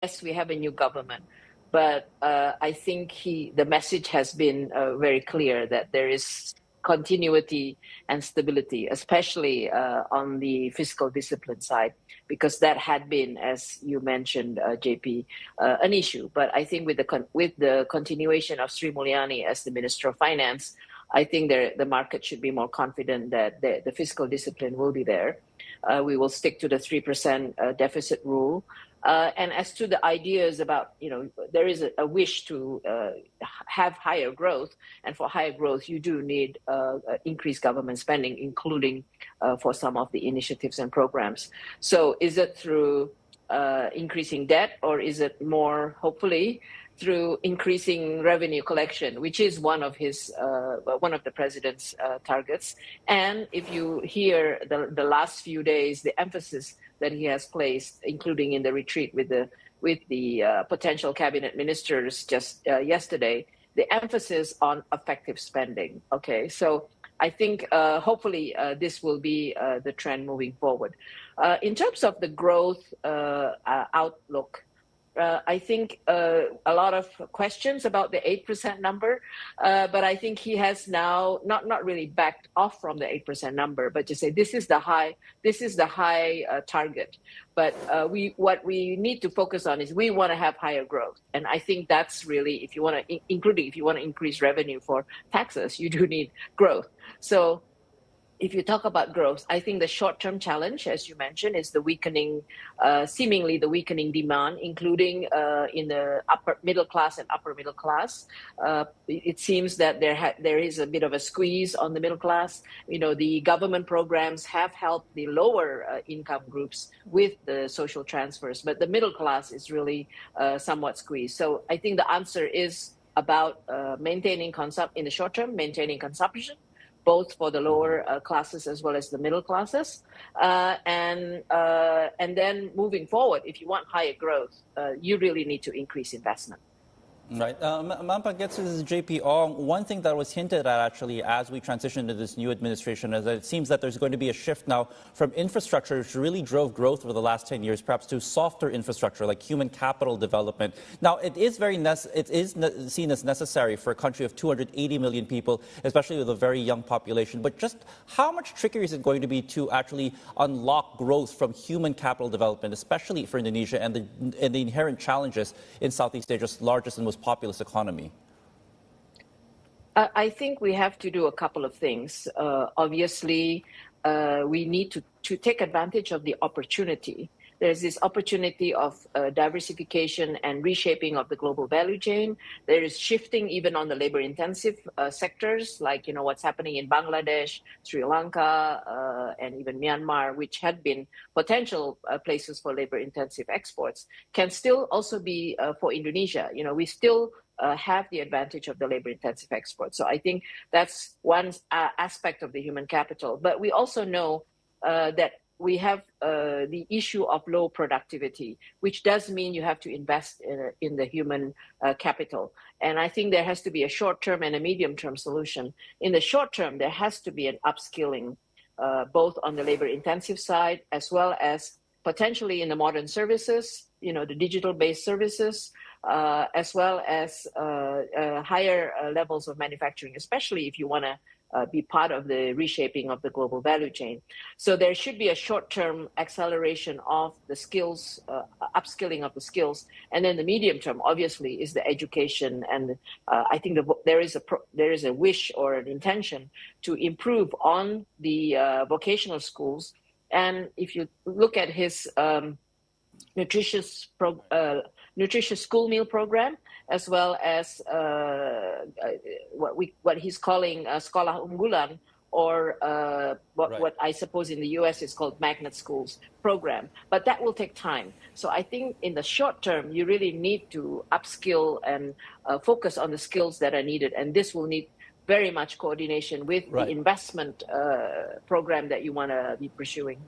yes, we have a new government, but I think the message has been very clear that there is continuity and stability, especially on the fiscal discipline side, because that had been, as you mentioned, JP, an issue. But I think with the continuation of Sri Mulyani as the Minister of Finance, I think the market should be more confident that the fiscal discipline will be there. We will stick to the 3% deficit rule. And as to the ideas about, there is a wish to have higher growth. And for higher growth, you do need increased government spending, including for some of the initiatives and programs. So is it through increasing debt, or is it more, hopefully, through increasing revenue collection, which is one of the president's targets? And if you hear the last few days, the emphasis that he has placed, including in the retreat with the potential cabinet ministers just yesterday, the emphasis on effective spending. Okay, so I think hopefully this will be the trend moving forward. In terms of the growth outlook, I think a lot of questions about the 8% number, but I think he has now not really backed off from the 8% number, but to say this is the high target. But what we need to focus on is we want to have higher growth, and I think that's really, if you want to increase revenue for taxes, you do need growth. So if you talk about growth, I think the short-term challenge, as you mentioned, is seemingly the weakening demand, including in the upper middle class and upper middle class. It seems that there is a bit of a squeeze on the middle class. The government programs have helped the lower income groups with the social transfers, but the middle class is really somewhat squeezed. So I think the answer is about maintaining in the short term, maintaining consumption, both for the lower classes as well as the middle classes. And then moving forward, if you want higher growth, you really need to increase investment. Right. Pangestu, this is JP Ong. One thing that was hinted at, actually, as we transition to this new administration, is that it seems that there's going to be a shift now from infrastructure, which really drove growth over the last 10 years, perhaps to softer infrastructure, like human capital development. Now, it is seen as necessary for a country of 280 million people, especially with a very young population. But just how much trickier is it going to be to actually unlock growth from human capital development, especially for Indonesia and the inherent challenges in Southeast Asia's largest and most populous economy? I think we have to do a couple of things. Obviously, we need to take advantage of the opportunity. There's this opportunity of diversification and reshaping of the global value chain. There is shifting even on the labor-intensive sectors, like what's happening in Bangladesh, Sri Lanka, and even Myanmar, which had been potential places for labor-intensive exports, can still also be for Indonesia. We still have the advantage of the labor-intensive exports. So I think that's one aspect of the human capital. But we also know that we have the issue of low productivity, which does mean you have to invest in the human capital. And I think there has to be a short-term and a medium-term solution. In the short term, there has to be an upskilling, both on the labor-intensive side, as well as potentially in the modern services, the digital-based services, as well as higher levels of manufacturing, especially if you want to be part of the reshaping of the global value chain. So there should be a short-term acceleration of the skills, upskilling of the skills, and then the medium term, obviously, is the education. And I think there is a wish or an intention to improve on the vocational schools. And if you look at his nutritious school meal program, as well as what he's calling Sekolah Unggulan, or what I suppose in the US is called magnet schools program. But that will take time. So I think in the short term, you really need to upskill and focus on the skills that are needed. And this will need very much coordination with the investment program that you want to be pursuing.